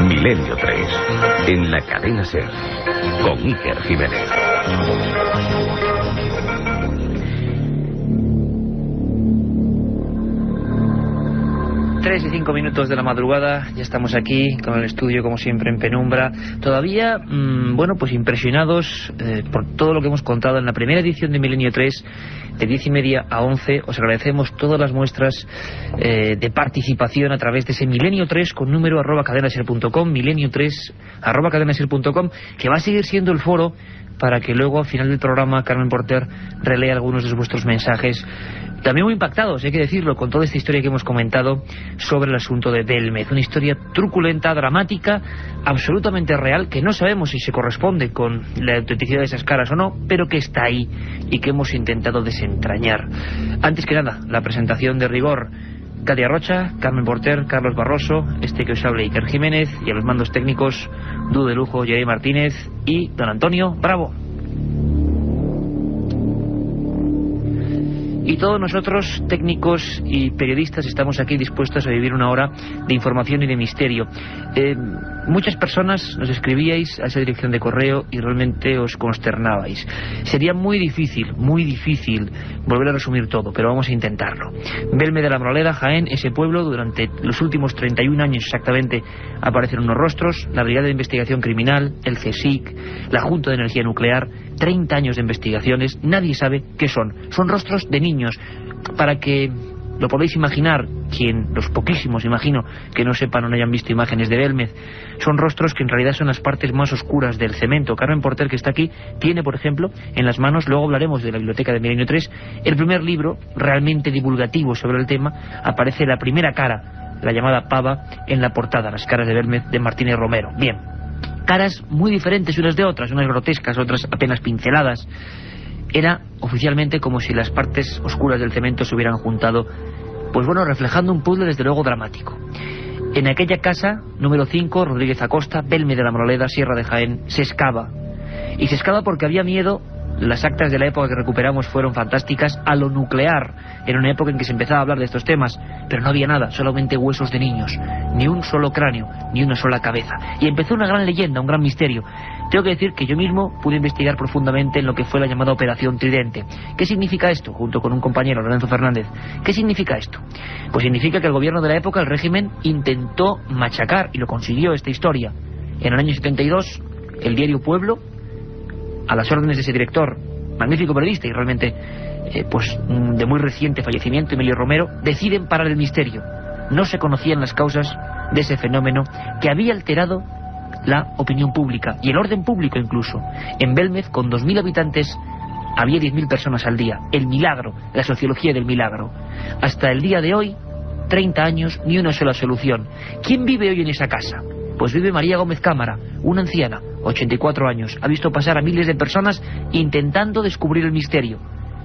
Milenio 3, en la cadena SER, con Iker Jiménez. Tres y 5 minutos de la madrugada, ya estamos aquí con el estudio como siempre en penumbra, todavía, bueno, pues impresionados por todo lo que hemos contado en la primera edición de Milenio 3, de 10:30 a 11. Os agradecemos todas las muestras de participación a través de ese Milenio 3 con número @cadenaser.com, Milenio 3 @cadenaser.com, que va a seguir siendo el foro para que luego al final del programa Carmen Porter relea algunos de vuestros mensajes. También muy impactados, hay que decirlo, con toda esta historia que hemos comentado sobre el asunto de Belmez. Una historia truculenta, dramática, absolutamente real, que no sabemos si se corresponde con la autenticidad de esas caras o no, pero que está ahí y que hemos intentado desentrañar. Antes que nada, la presentación de rigor. Katia Rocha, Carmen Porter, Carlos Barroso, este que os habla Iker Jiménez, y a los mandos técnicos, dúo de lujo, Jerry Martínez y don Antonio Bravo. Y todos nosotros, técnicos y periodistas, estamos aquí dispuestos a vivir una hora de información y de misterio. Muchas personas nos escribíais a esa dirección de correo y realmente os consternabais. Sería muy difícil volver a resumir todo, pero vamos a intentarlo. Belmez de la Moraleda, Jaén, ese pueblo, durante los últimos 31 años exactamente aparecen unos rostros, la Brigada de Investigación Criminal, el CSIC, la Junta de Energía Nuclear, 30 años de investigaciones, nadie sabe qué son. Son rostros de niños, para que lo podéis imaginar, los poquísimos, imagino, que no sepan o no hayan visto imágenes de Belmez, son rostros que en realidad son las partes más oscuras del cemento. Carmen Porter, que está aquí, tiene, por ejemplo, en las manos, luego hablaremos de la biblioteca de Milenio 3, el primer libro realmente divulgativo sobre el tema. Aparece la primera cara, la llamada pava, en la portada, las caras de Belmez de Martínez Romero. Bien, caras muy diferentes unas de otras, unas grotescas, otras apenas pinceladas. Era oficialmente como si las partes oscuras del cemento se hubieran juntado, pues bueno, reflejando un puzzle desde luego dramático. En aquella casa, número 5, Rodríguez Acosta, Belmez de la Moraleda, Sierra de Jaén, se excava. Y se excava porque había miedo. Las actas de la época que recuperamos fueron fantásticas, a lo nuclear. Era una época en que se empezaba a hablar de estos temas, pero no había nada, solamente huesos de niños, ni un solo cráneo, ni una sola cabeza. Y empezó una gran leyenda, un gran misterio. Tengo que decir que yo mismo pude investigar profundamente en lo que fue la llamada Operación Tridente. ¿Qué significa esto? Junto con un compañero, Lorenzo Fernández. ¿Qué significa esto? Pues significa que el gobierno de la época, el régimen, intentó machacar, y lo consiguió, esta historia. En el año 72, el diario Pueblo, a las órdenes de ese director, magnífico periodista y realmente pues de muy reciente fallecimiento, Emilio Romero, deciden parar el misterio. No se conocían las causas de ese fenómeno que había alterado la opinión pública y el orden público incluso. En Belmez, con 2.000 habitantes, había 10.000 personas al día. El milagro, la sociología del milagro. Hasta el día de hoy, 30 años, ni una sola solución. ¿Quién vive hoy en esa casa? Pues vive María Gómez Cámara, una anciana, 84 años. Ha visto pasar a miles de personas intentando descubrir el misterio.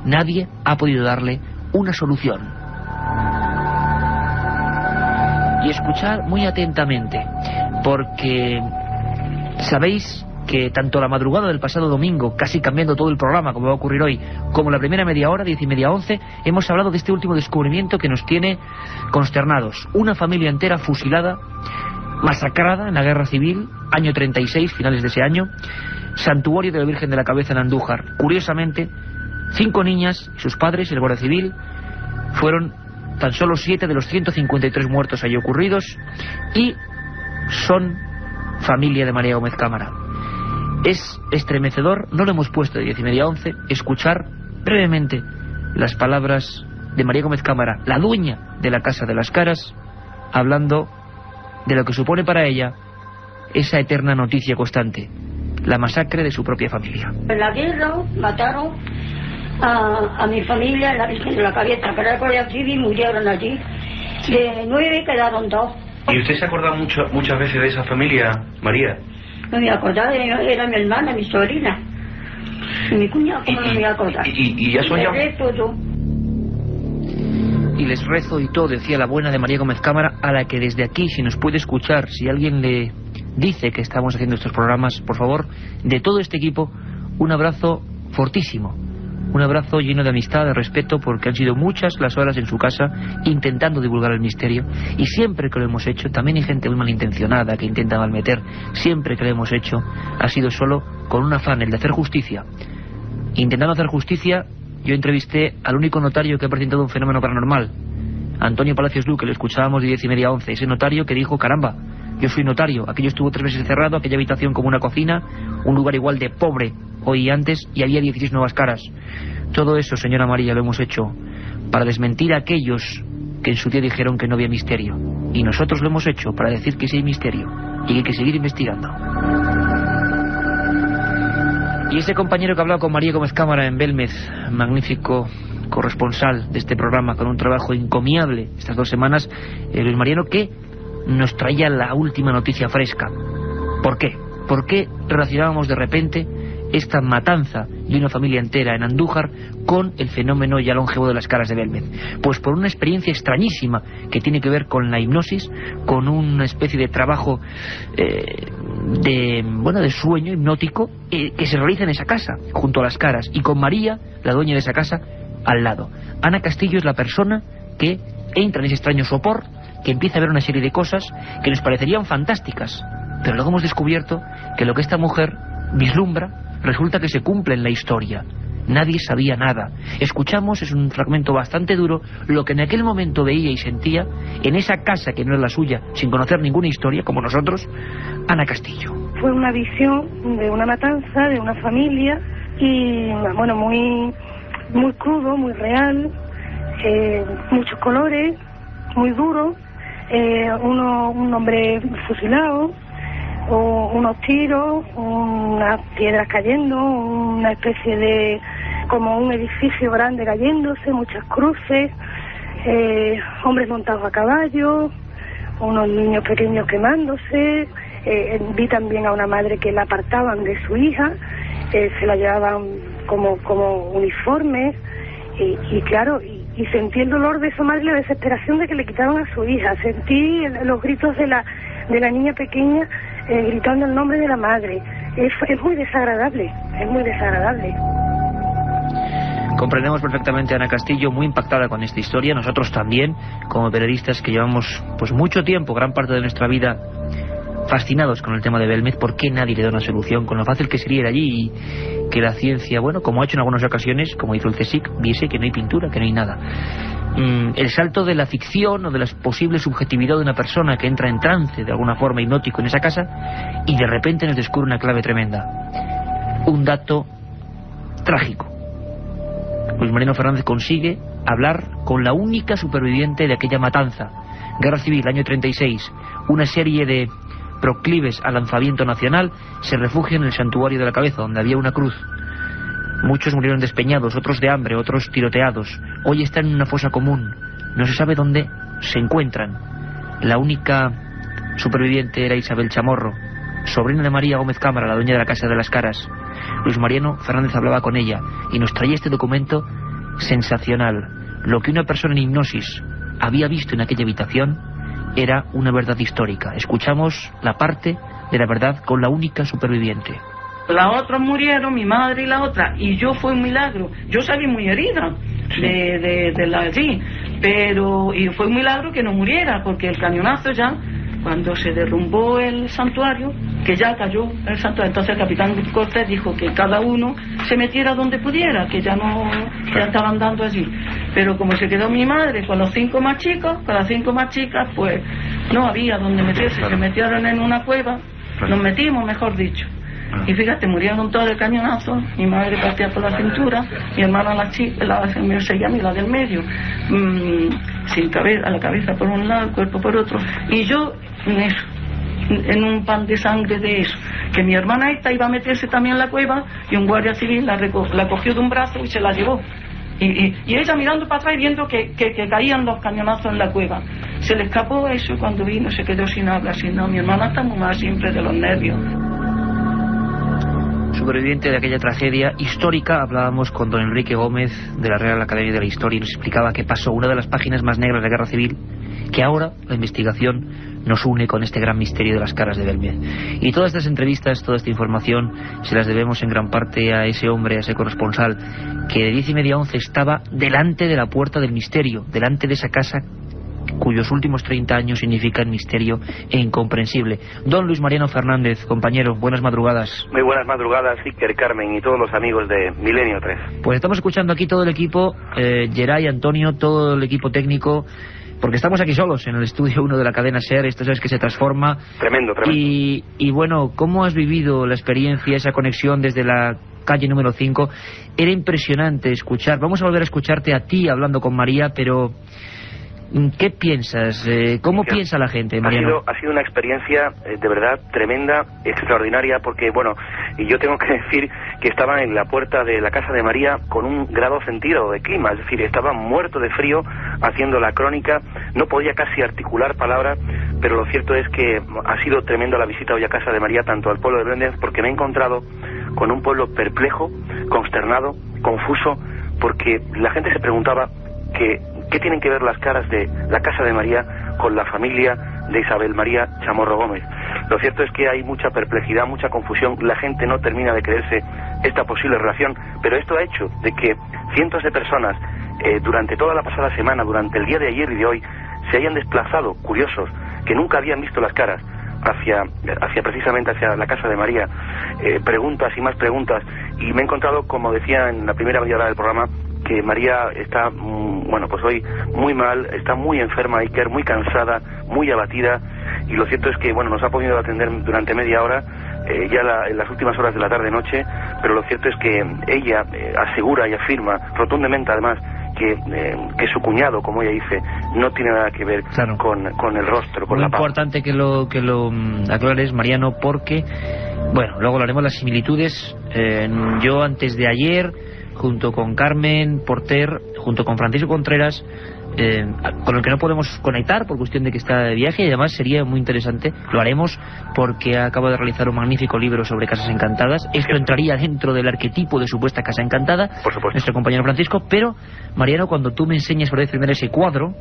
Nadie ha podido darle una solución. Y escuchad muy atentamente, porque sabéis que tanto la madrugada del pasado domingo, casi cambiando todo el programa como va a ocurrir hoy, como la primera media hora, 10:30 a 11, hemos hablado de este último descubrimiento que nos tiene consternados. Una familia entera fusilada, masacrada en la guerra civil, año 36, finales de ese año, santuario de la Virgen de la Cabeza en Andújar. Curiosamente, 5 niñas y sus padres, el Guardia Civil, fueron tan solo 7 de los 153 muertos allí ocurridos, y son familia de María Gómez Cámara. Es estremecedor, no lo hemos puesto de 10:30 a 11, escuchar brevemente las palabras de María Gómez Cámara, la dueña de la Casa de las Caras, hablando de lo que supone para ella esa eterna noticia constante, la masacre de su propia familia. En la guerra mataron a mi familia en la Virgen de la Cabeza, que era el Guardia Civil, murieron allí. De 9 quedaron 2. ¿Y usted se acuerda muchas veces de esa familia, María? No me acordaba, era mi hermana, mi sobrina, y mi cuñado, ¿cómo no me acordaba? Y ya son ya... Y les rezo y todo, decía la buena de María Gómez Cámara, a la que desde aquí, si nos puede escuchar, si alguien le dice que estamos haciendo estos programas, por favor, de todo este equipo, un abrazo fortísimo, un abrazo lleno de amistad, de respeto, porque han sido muchas las horas en su casa intentando divulgar el misterio, y siempre que lo hemos hecho, también hay gente muy malintencionada que intenta malmeter, siempre que lo hemos hecho ha sido solo con un afán, el de hacer justicia. Intentando hacer justicia, yo entrevisté al único notario que ha presentado un fenómeno paranormal, Antonio Palacios Luque, lo escuchábamos de 10:30 a 11, ese notario que dijo, caramba, yo soy notario, aquello estuvo 3 meses cerrado, aquella habitación como una cocina, un lugar igual de pobre hoy y antes, y había 16 nuevas caras. Todo eso, señora María, lo hemos hecho para desmentir a aquellos que en su día dijeron que no había misterio, y nosotros lo hemos hecho para decir que sí hay misterio y que hay que seguir investigando. Y ese compañero que hablaba con María Gómez Cámara en Belmez, magnífico corresponsal de este programa, con un trabajo encomiable estas 2 semanas, Luis Mariano, que nos traía la última noticia fresca. ¿Por qué? ¿Por qué relacionábamos de repente esta matanza de una familia entera en Andújar con el fenómeno ya longevo de las caras de Belmez? Pues por una experiencia extrañísima que tiene que ver con la hipnosis, con una especie de trabajo de sueño hipnótico que se realiza en esa casa, junto a las caras, y con María, la dueña de esa casa, al lado. Ana Castillo es la persona que entra en ese extraño sopor, que empieza a ver una serie de cosas que nos parecerían fantásticas, pero luego hemos descubierto que lo que esta mujer vislumbra resulta que se cumple en la historia. Nadie sabía nada. Escuchamos, es un fragmento bastante duro, lo que en aquel momento veía y sentía en esa casa que no es la suya, sin conocer ninguna historia, como nosotros, Ana Castillo. Fue una visión de una matanza, de una familia, y bueno, muy crudo, muy real, muchos colores, muy duro, un hombre fusilado, unos tiros, unas piedras cayendo, una especie de como un edificio grande cayéndose, muchas cruces, hombres montados a caballo, unos niños pequeños quemándose. Vi también a una madre que la apartaban de su hija, se la llevaban como uniforme, y claro, y sentí el dolor de esa madre y la desesperación de que le quitaban a su hija. Sentí los gritos de la niña pequeña gritando el nombre de la madre. Es muy desagradable, es muy desagradable. Comprendemos perfectamente a Ana Castillo, muy impactada con esta historia. Nosotros también, como periodistas que llevamos pues mucho tiempo, gran parte de nuestra vida, fascinados con el tema de Belmez. ¿Por qué nadie le da una solución? Con lo fácil que sería ir allí y que la ciencia, bueno, como ha hecho en algunas ocasiones, como hizo el CSIC, viese que no hay pintura, que no hay nada. El salto de la ficción o de la posible subjetividad de una persona que entra en trance de alguna forma hipnótico en esa casa y de repente nos descubre una clave tremenda, un dato trágico. Luis Mariano Fernández consigue hablar con la única superviviente de aquella matanza, Guerra Civil, año 36. Una serie de proclives al lanzamiento nacional se refugian en el Santuario de la Cabeza, donde había una cruz. Muchos murieron despeñados, otros de hambre, otros tiroteados. Hoy están en una fosa común. No se sabe dónde se encuentran. La única superviviente era Isabel Chamorro, sobrina de María Gómez Cámara, la dueña de la Casa de las Caras. Luis Mariano Fernández hablaba con ella y nos traía este documento sensacional. Lo que una persona en hipnosis había visto en aquella habitación era una verdad histórica. Escuchamos la parte de la verdad con la única superviviente. Las otras murieron, mi madre y la otra, y yo fue un milagro. Yo salí muy herida de la allí, pero y fue un milagro que no muriera, porque el cañonazo ya, cuando se derrumbó el santuario, que ya cayó el santuario, entonces el capitán Cortés dijo que cada uno se metiera donde pudiera, que ya no ya estaban dando allí. Pero como se quedó mi madre con los 5 más chicos, pues no había donde meterse, se metieron en una cueva, nos metimos, mejor dicho. Y fíjate, murieron todos de cañonazo, mi madre partía por la cintura, mi hermana me seguía a mí, la del medio, sin cabeza, a la cabeza por un lado, el cuerpo por otro, y yo en eso, en un pan de sangre de eso, que mi hermana esta iba a meterse también en la cueva, y un guardia civil la cogió de un brazo y se la llevó, y ella mirando para atrás y viendo que caían los cañonazos en la cueva. Se le escapó eso, y cuando vino se quedó sin habla, sin no. Mi hermana está muy mal siempre de los nervios. superviviente de aquella tragedia histórica. Hablábamos con don Enrique Gómez de la Real Academia de la Historia y nos explicaba qué pasó, una de las páginas más negras de la Guerra Civil, que ahora la investigación nos une con este gran misterio de las caras de Belmez. Y todas estas entrevistas, toda esta información, se las debemos en gran parte a ese hombre, a ese corresponsal, que de 10:30 a 11 estaba delante de la puerta del misterio, delante de esa casa cuyos últimos 30 años significan misterio e incomprensible. Don Luis Mariano Fernández, compañero, buenas madrugadas. Muy buenas madrugadas, Iker, Carmen y todos los amigos de Milenio 3. Pues estamos escuchando aquí todo el equipo, Geray, Antonio, todo el equipo técnico, porque estamos aquí solos en el estudio 1 de la cadena SER. Esto es que se transforma. Tremendo. Y bueno, ¿cómo has vivido la experiencia, esa conexión desde la calle número 5? Era impresionante escuchar. Vamos a volver a escucharte a ti hablando con María, pero ¿qué piensas? ¿Cómo piensa la gente, Mariano? Ha sido una experiencia de verdad tremenda, extraordinaria, porque, bueno, y yo tengo que decir que estaba en la puerta de la casa de María con un grado centígrado de clima, es decir, estaba muerto de frío haciendo la crónica, no podía casi articular palabras, pero lo cierto es que ha sido tremenda la visita hoy a casa de María, tanto al pueblo de Belmez, porque me he encontrado con un pueblo perplejo, consternado, confuso, porque la gente se preguntaba ¿qué tienen que ver las caras de la casa de María con la familia de Isabel María Chamorro Gómez? Lo cierto es que hay mucha perplejidad, mucha confusión, la gente no termina de creerse esta posible relación, pero esto ha hecho de que cientos de personas durante toda la pasada semana, durante el día de ayer y de hoy, se hayan desplazado, curiosos, que nunca habían visto las caras, precisamente hacia la casa de María, preguntas y más preguntas, y me he encontrado, como decía en la primera media hora del programa, que María está, bueno, pues hoy muy mal, está muy enferma, Iker, muy cansada, muy abatida, y lo cierto es que, bueno, nos ha podido atender durante media hora, en las últimas horas de la tarde-noche, pero lo cierto es que ella asegura y afirma rotundamente, además, que su cuñado, como ella dice, no tiene nada que ver con el rostro, con la paz. Muy importante que lo aclares, Mariano, porque, bueno, luego hablaremos de las similitudes. Yo antes de ayer, junto con Carmen Porter, junto con Francisco Contreras, con el que no podemos conectar por cuestión de que está de viaje, y además sería muy interesante, lo haremos porque acaba de realizar un magnífico libro sobre casas encantadas. Esto entraría dentro del arquetipo de supuesta casa encantada, por supuesto, nuestro compañero Francisco. Pero, Mariano, cuando tú me enseñas por vez primera ese cuadro,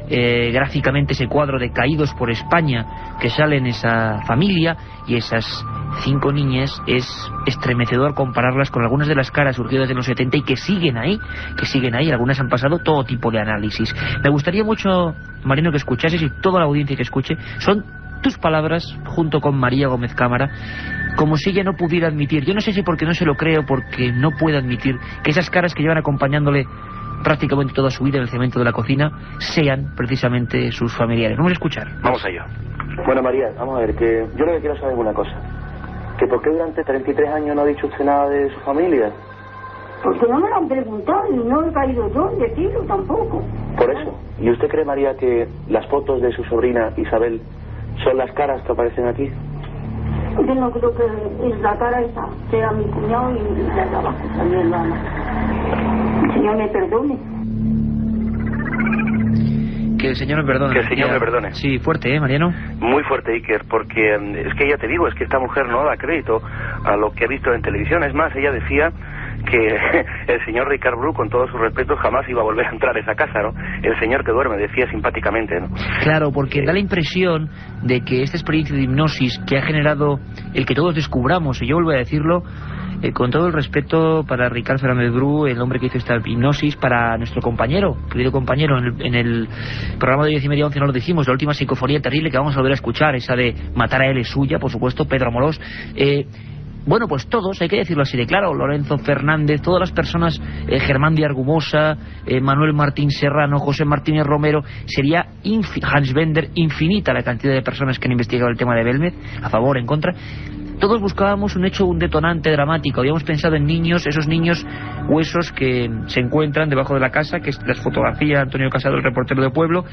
gráficamente ese cuadro de Caídos por España, que sale en esa familia y esas 5 niñas, es estremecedor compararlas con algunas de las caras surgidas en los 70 y que siguen ahí, algunas han pasado todo tipo de análisis. Me gustaría mucho, Mariano, que escuchases, y toda la audiencia que escuche, son tus palabras junto con María Gómez Cámara, como si ella no pudiera admitir, yo no sé si porque no se lo creo, porque no puede admitir que esas caras que llevan acompañándole prácticamente toda su vida en el cemento de la cocina sean precisamente sus familiares. Vamos a escuchar. Vamos allá. Bueno, María, vamos a ver, que yo lo que quiero saber es una cosa, que por qué durante 33 años no ha dicho usted nada de su familia. Porque no me lo han preguntado y no he caído yo en decirlo tampoco. Por eso. ¿Y usted cree, María, que las fotos de su sobrina Isabel son las caras que aparecen aquí? Yo no creo que es la cara esa sea mi cuñado y la de abajo sea mi hermana. El Señor me perdone. Que el Señor me perdone. Que el Señor me perdone. Sí, fuerte, Mariano. Muy fuerte, Iker, porque es que ya te digo, es que esta mujer no da crédito a lo que ha visto en televisión. Es más, ella decía que el señor Ricard Bru, con todo su respeto, jamás iba a volver a entrar a esa casa, ¿no? El señor que duerme, decía simpáticamente, ¿no? Claro, porque da la impresión de que esta experiencia de hipnosis que ha generado el que todos descubramos, y yo vuelvo a decirlo, con todo el respeto para Ricard Fernández Bru, el hombre que hizo esta hipnosis, para nuestro compañero, querido compañero, en el programa de 10:30 a 11 no lo dijimos, la última psicofonía terrible que vamos a volver a escuchar, esa de Matar a él es suya, por supuesto, Pedro Amorós. Bueno, pues todos, hay que decirlo así de claro, Lorenzo Fernández, todas las personas, Germán de Argumosa, Manuel Martín Serrano, José Martínez Romero, sería Hans Bender, infinita la cantidad de personas que han investigado el tema de Belmez, a favor, en contra. Todos buscábamos un hecho, un detonante dramático. Habíamos pensado en niños, esos niños huesos que se encuentran debajo de la casa, que las fotografía Antonio Casado, el reportero de pueblo.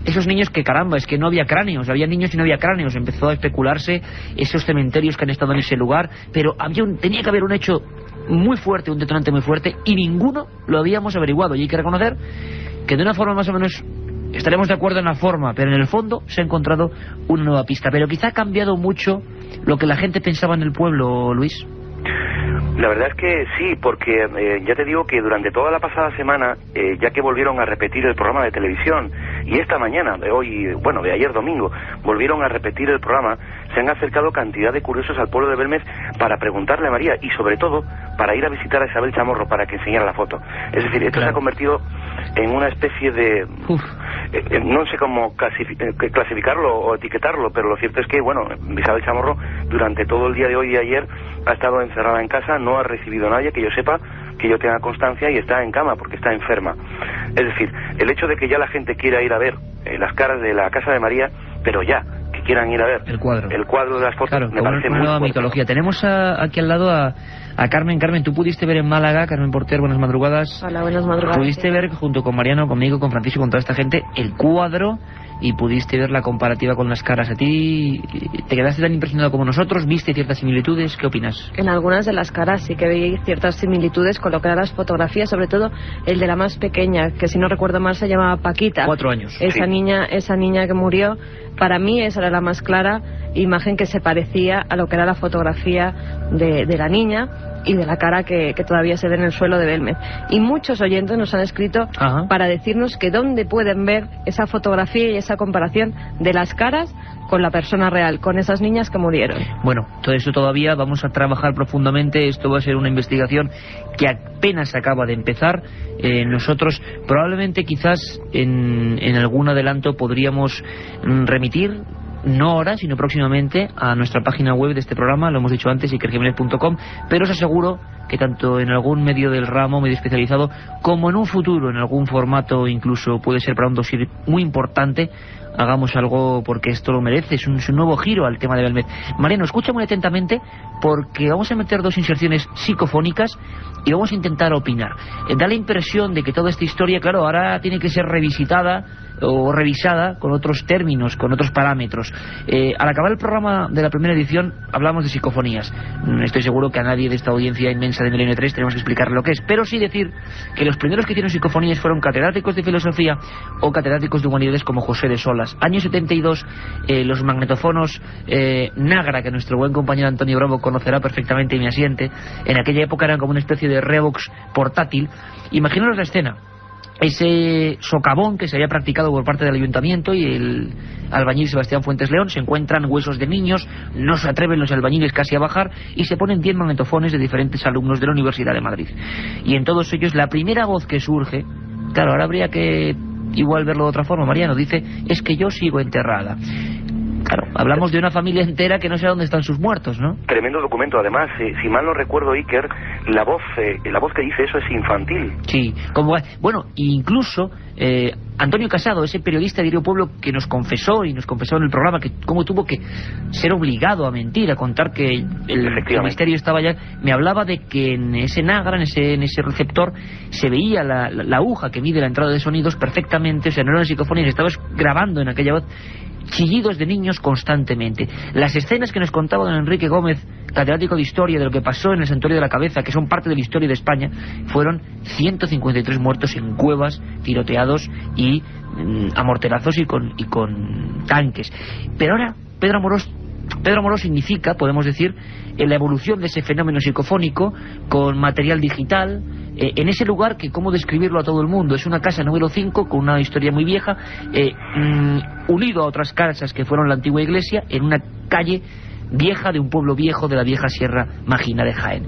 Esos niños que, caramba, es que no había cráneos, había niños y no había cráneos. Empezó a especularse esos cementerios que han estado en ese lugar, pero tenía que haber un hecho muy fuerte, un detonante muy fuerte, y ninguno lo habíamos averiguado. Y hay que reconocer que de una forma más o menos estaremos de acuerdo en la forma, pero en el fondo se ha encontrado una nueva pista. Pero quizá ha cambiado mucho lo que la gente pensaba en el pueblo, Luis. La verdad es que sí, porque ya te digo que durante toda la pasada semana, ya que volvieron a repetir el programa de televisión, y esta mañana, de ayer domingo, volvieron a repetir el programa, se han acercado cantidad de curiosos al pueblo de Belmez para preguntarle a María, y sobre todo, para ir a visitar a Isabel Chamorro para que enseñara la foto. Es decir, esto se ha convertido en una especie de... no sé cómo clasificarlo o etiquetarlo, pero lo cierto es que, Isabel Chamorro durante todo el día de hoy y ayer ha estado encerrada en casa, no ha recibido a nadie, que yo sepa, que yo tenga constancia, y está en cama porque está enferma. Es decir, el hecho de que ya la gente quiera ir a ver las caras de la casa de María, pero ya, que quieran ir a ver el cuadro de las fotos, claro, me parece muy nueva fuerte. mitología. Tenemos aquí al lado a Carmen. Carmen, tú pudiste ver en Málaga, Carmen Porter, buenas madrugadas. Hola, buenas madrugadas. Pudiste ver junto con Mariano, conmigo, con Francisco, con toda esta gente, el cuadro, y pudiste ver la comparativa con las caras. ¿A ti te quedaste tan impresionado como nosotros? ¿Viste ciertas similitudes? ¿Qué opinas? En algunas de las caras sí que vi ciertas similitudes con lo que eran las fotografías, sobre todo el de la más pequeña, que si no recuerdo mal se llamaba Paquita. 4 años. Esa niña que murió, para mí esa era la más clara imagen que se parecía a lo que era la fotografía de la niña y de la cara que todavía se ve en el suelo de Belmez. Y muchos oyentes nos han escrito para decirnos que dónde pueden ver esa fotografía y esa comparación de las caras con la persona real, con esas niñas que murieron. Bueno, todo eso todavía vamos a trabajar profundamente. Esto va a ser una investigación que apenas acaba de empezar. Nosotros probablemente quizás en algún adelanto podríamos remitir, no ahora, sino próximamente, a nuestra página web de este programa, lo hemos dicho antes, ikerjimenez.com, pero os aseguro que tanto en algún medio del ramo, medio especializado, como en un futuro, en algún formato, incluso puede ser para un dossier muy importante, hagamos algo porque esto lo merece. Es un nuevo giro al tema de Belmez. Mariano, escucha muy atentamente porque vamos a meter 2 inserciones psicofónicas y vamos a intentar opinar. Da la impresión de que toda esta historia, claro, ahora tiene que ser revisitada o revisada con otros términos, con otros parámetros. Al acabar el programa de la primera edición hablamos de psicofonías. Estoy seguro que a nadie de esta audiencia inmensa de Milenio 3 tenemos que explicarle lo que es, pero sí decir que los primeros que hicieron psicofonías fueron catedráticos de filosofía o catedráticos de humanidades como José de Solas. Año 72, los magnetofonos Nagra, que nuestro buen compañero Antonio Bravo conocerá perfectamente y me asiente, en aquella época eran como una especie de Revox portátil. Imaginaros la escena: ese socavón que se había practicado por parte del ayuntamiento y el albañil Sebastián Fuentes León, se encuentran huesos de niños, no se atreven los albañiles casi a bajar y se ponen 10 magnetofones de diferentes alumnos de la Universidad de Madrid. Y en todos ellos la primera voz que surge, claro, ahora habría que igual verlo de otra forma, Mariano, dice: es que yo sigo enterrada. Claro, hablamos de una familia entera que no sé dónde están sus muertos, ¿no? Tremendo documento, además, si mal no recuerdo, Iker, la voz que dice eso es infantil. Sí, bueno, incluso Antonio Casado, ese periodista de Diario Pueblo que nos confesó en el programa que cómo tuvo que ser obligado a mentir, a contar que el misterio estaba allá, me hablaba de que en ese Nagra, en ese receptor, se veía la aguja que mide la entrada de sonidos perfectamente. O sea, no era una psicofonía, estabas grabando en aquella voz chillidos de niños constantemente. Las escenas que nos contaba don Enrique Gómez, catedrático de historia, de lo que pasó en el Santuario de la Cabeza, que son parte de la historia de España, fueron 153 muertos en cuevas, tiroteados y a morterazos y con tanques. Pero ahora Pedro Amorós significa, podemos decir, la evolución de ese fenómeno psicofónico con material digital, en ese lugar que, ¿cómo describirlo a todo el mundo? Es una casa número 5 con una historia muy vieja, unido a otras casas que fueron la antigua iglesia, en una calle vieja de un pueblo viejo de la vieja Sierra Magina de Jaén.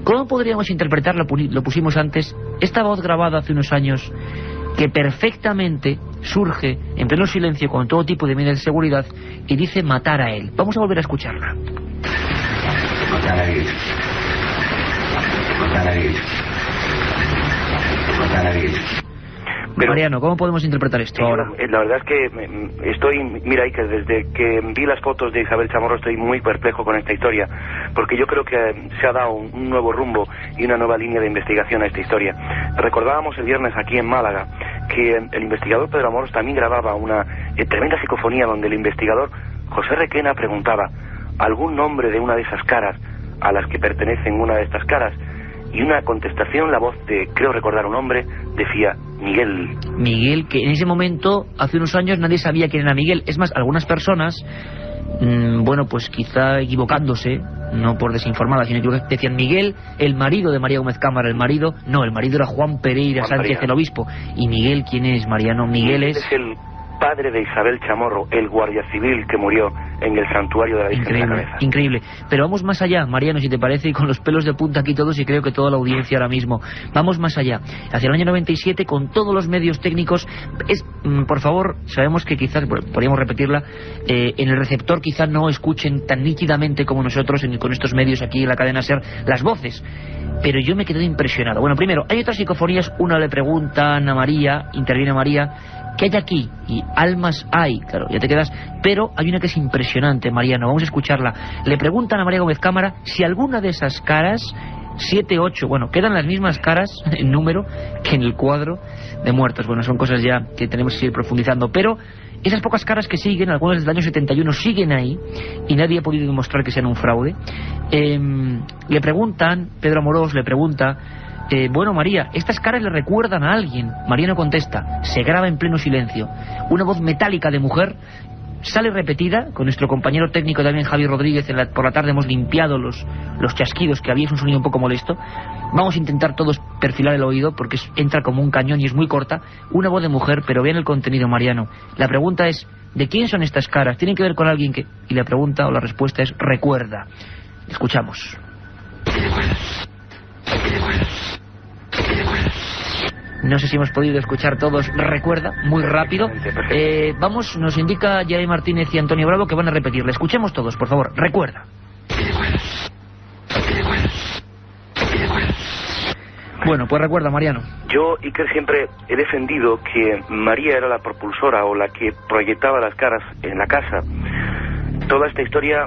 ¿Cómo podríamos interpretar, lo pusimos antes, esta voz grabada hace unos años, que perfectamente surge en pleno silencio con todo tipo de medidas de seguridad y dice matar a él? Vamos a volver a escucharla. Matar a él. Matar a él. Matar a él. Pero, Mariano, ¿cómo podemos interpretar esto ahora? La verdad es que mira, Iker, desde que vi las fotos de Isabel Chamorro estoy muy perplejo con esta historia, porque yo creo que se ha dado un nuevo rumbo y una nueva línea de investigación a esta historia. Recordábamos el viernes aquí en Málaga que el investigador Pedro Amorós también grababa una tremenda psicofonía donde el investigador José Requena preguntaba algún nombre de una de esas caras a las que pertenecen una de estas caras, y una contestación, la voz de, creo recordar un hombre, decía Miguel. Miguel, que en ese momento, hace unos años, nadie sabía quién era Miguel. Es más, algunas personas bueno, pues quizá equivocándose, no por desinformada, sino que decían Miguel, el marido de María Gómez Cámara, el marido era Juan Pereira Sánchez, el obispo. ¿Y Miguel quién es, Mariano? Miguel es el padre de Isabel Chamorro, el guardia civil que murió en el santuario de la Virgen de la Cabeza. Increíble. Pero vamos más allá, Mariano, si te parece, y con los pelos de punta aquí todos, y creo que toda la audiencia ahora mismo. Vamos más allá. Hacia el año 97, con todos los medios técnicos, por favor, sabemos que quizás, podríamos repetirla, en el receptor quizás no escuchen tan nítidamente como nosotros con estos medios aquí en la cadena SER las voces. Pero yo me quedé impresionado. Bueno, primero, hay otras psicofonías. Una le preguntan a María, interviene María, ¿qué hay aquí? Y almas hay, claro, ya te quedas. Pero hay una que es impresionante, Mariano, vamos a escucharla. Le preguntan a María Gómez Cámara si alguna de esas caras, 7, 8, bueno, quedan las mismas caras en número que en el cuadro de muertos. Bueno, son cosas ya que tenemos que ir profundizando, pero esas pocas caras que siguen, algunas del año 71, siguen ahí, y nadie ha podido demostrar que sean un fraude. Le preguntan, Pedro Amorós le pregunta, bueno, María, ¿estas caras le recuerdan a alguien? María no contesta, se graba en pleno silencio. Una voz metálica de mujer sale repetida, con nuestro compañero técnico también Javi Rodríguez, por la tarde hemos limpiado los chasquidos, que había, es un sonido un poco molesto. Vamos a intentar todos perfilar el oído, porque entra como un cañón y es muy corta. Una voz de mujer, pero vean el contenido, Mariano. La pregunta es, ¿de quién son estas caras? ¿Tienen que ver con alguien que...? Y la pregunta o la respuesta es, recuerda. Escuchamos. No sé si hemos podido escuchar todos. Recuerda, muy rápido. Vamos, nos indica Yael Martínez y Antonio Bravo que van a repetirle. Escuchemos todos, por favor. Recuerda. Bueno, pues recuerda, Mariano. Yo, Iker, siempre he defendido que María era la propulsora o la que proyectaba las caras en la casa. Toda esta historia,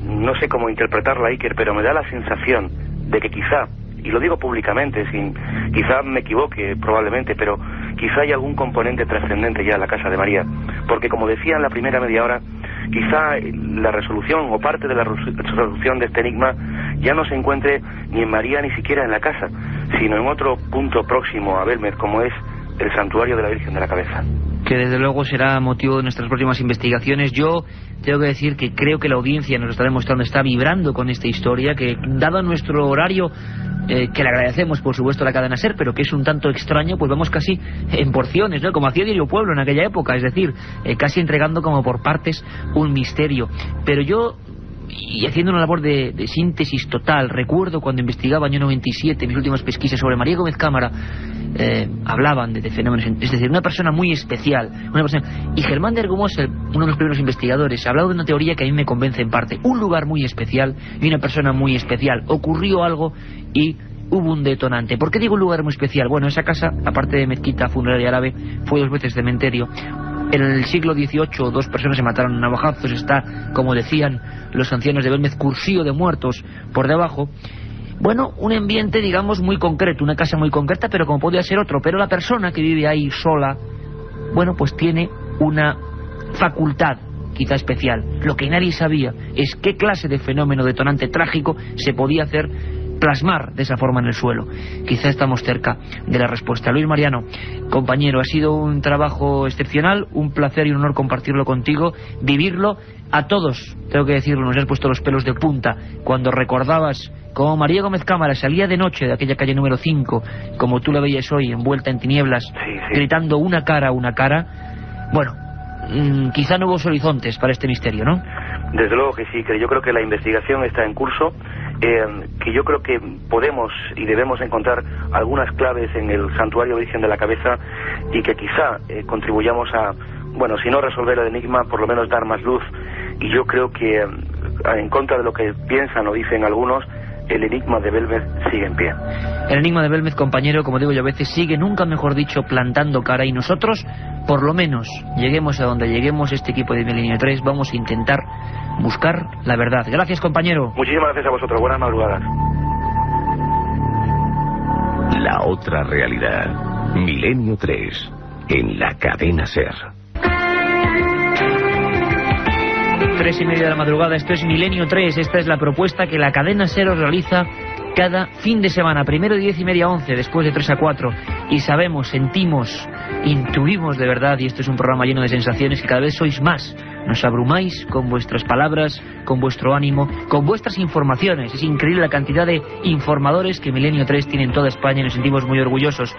no sé cómo interpretarla, Iker, pero me da la sensación de que quizá, y lo digo públicamente, quizá me equivoque probablemente, pero quizá hay algún componente trascendente ya en la casa de María, porque como decía en la primera media hora, quizá la resolución o parte de la resolución de este enigma ya no se encuentre ni en María ni siquiera en la casa, sino en otro punto próximo a Belmez, como es el santuario de la Virgen de la Cabeza. Que desde luego será motivo de nuestras próximas investigaciones. Yo tengo que decir que creo que la audiencia nos está demostrando, está vibrando con esta historia, que dado nuestro horario, que le agradecemos por supuesto a la cadena SER, pero que es un tanto extraño, pues vamos casi en porciones, ¿no? Como hacía Diario Pueblo en aquella época, es decir, casi entregando como por partes un misterio. Pero yo, y haciendo una labor de síntesis total, recuerdo cuando investigaba año 97 mis últimas pesquisas sobre María Gómez Cámara, hablaban de fenómenos, es decir, una persona muy especial, y Germán de Argumos, uno de los primeros investigadores, ha hablado de una teoría que a mí me convence en parte. Un lugar muy especial y una persona muy especial, ocurrió algo y hubo un detonante. ¿Por qué digo un lugar muy especial? Bueno, esa casa, aparte de mezquita, funeraria árabe, fue 2 veces cementerio. En el siglo XVIII 2 personas se mataron a navajazos. Está, como decían los ancianos de Belmez, cursío de muertos por debajo. Bueno, un ambiente, digamos, muy concreto, una casa muy concreta, pero como podía ser otro. Pero la persona que vive ahí sola, bueno, pues tiene una facultad quizá especial. Lo que nadie sabía es qué clase de fenómeno detonante trágico se podía hacer plasmar de esa forma en el suelo. Quizá estamos cerca de la respuesta. Luis Mariano, compañero, ha sido un trabajo excepcional, un placer y un honor compartirlo contigo, vivirlo. A todos, tengo que decirlo, nos has puesto los pelos de punta cuando recordabas cómo María Gómez Cámara salía de noche de aquella calle número 5, como tú la veías hoy, envuelta en tinieblas, gritando una cara. Bueno, quizá nuevos horizontes para este misterio, ¿no? Desde luego que sí, que yo creo que la investigación está en curso, que yo creo que podemos y debemos encontrar algunas claves en el santuario Virgen de la Cabeza y que quizá contribuyamos a, bueno, si no resolver el enigma, por lo menos dar más luz. Y yo creo que, en contra de lo que piensan o dicen algunos, el enigma de Belmez sigue en pie. El enigma de Belmez, compañero, como digo yo a veces, sigue, nunca mejor dicho, plantando cara, y nosotros, por lo menos, lleguemos a donde lleguemos, este equipo de Milenio 3, vamos a intentar buscar la verdad. Gracias, compañero. Muchísimas gracias a vosotros. Buenas madrugadas. La otra realidad. Milenio 3, en la cadena SER. 3:30 de la madrugada, esto es Milenio 3, esta es la propuesta que la cadena SER os realiza cada fin de semana, primero de 10:30 a 11, después de 3 a 4, y sabemos, sentimos intuimos de verdad, y esto es un programa lleno de sensaciones, que cada vez sois más. Nos abrumáis con vuestras palabras, con vuestro ánimo, con vuestras informaciones. Es increíble la cantidad de informadores que Milenio 3 tiene en toda España y nos sentimos muy orgullosos.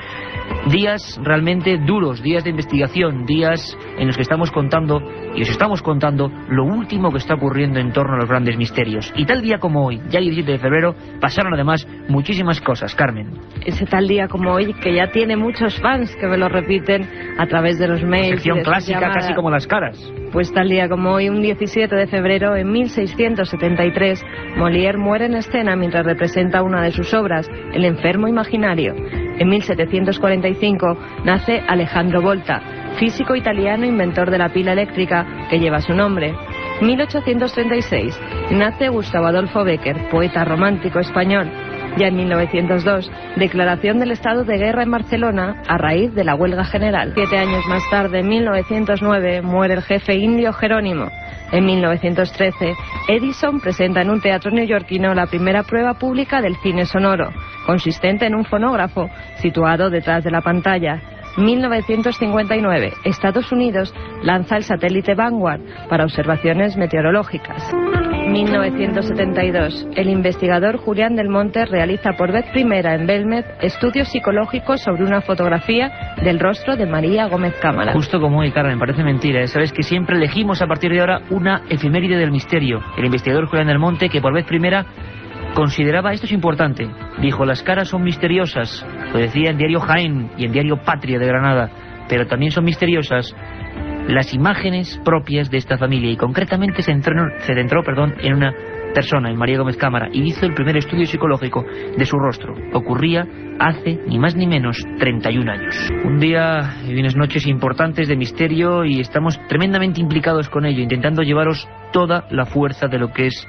Días realmente duros, días de investigación, días en los que estamos contando, y os estamos contando, lo último que está ocurriendo en torno a los grandes misterios. Y tal día como hoy, ya el 17 de febrero, pasaron además muchísimas cosas. Carmen. Ese tal día como hoy, que ya tiene muchos fans que me lo repiten a través de los mails. Sección clásica, casi como las caras. Pues tal día como hoy, un 17 de febrero, en 1673, Molière muere en escena mientras representa una de sus obras, El enfermo imaginario. En 1745 nace Alejandro Volta, físico italiano inventor de la pila eléctrica que lleva su nombre. 1836 nace Gustavo Adolfo Bécquer, poeta romántico español. Ya en 1902, declaración del estado de guerra en Barcelona a raíz de la huelga general. 7 años más tarde, en 1909, muere el jefe indio Jerónimo. En 1913, Edison presenta en un teatro neoyorquino la primera prueba pública del cine sonoro, consistente en un fonógrafo situado detrás de la pantalla. 1959, Estados Unidos lanza el satélite Vanguard para observaciones meteorológicas. 1972, el investigador Julián del Monte realiza por vez primera en Belmez estudios psicológicos sobre una fotografía del rostro de María Gómez Cámara. Justo como hoy, Carmen, parece mentira, ¿eh? Sabes que siempre elegimos a partir de ahora una efeméride del misterio. El investigador Julián del Monte, que por vez primera consideraba, esto es importante, dijo: las caras son misteriosas, lo decía en Diario Jaén y en Diario Patria de Granada, pero también son misteriosas las imágenes propias de esta familia, y concretamente se centró en una persona, en María Gómez Cámara, y hizo el primer estudio psicológico de su rostro. Ocurría hace ni más ni menos 31 años. Un día y unas noches importantes de misterio, y estamos tremendamente implicados con ello, intentando llevaros toda la fuerza de lo que es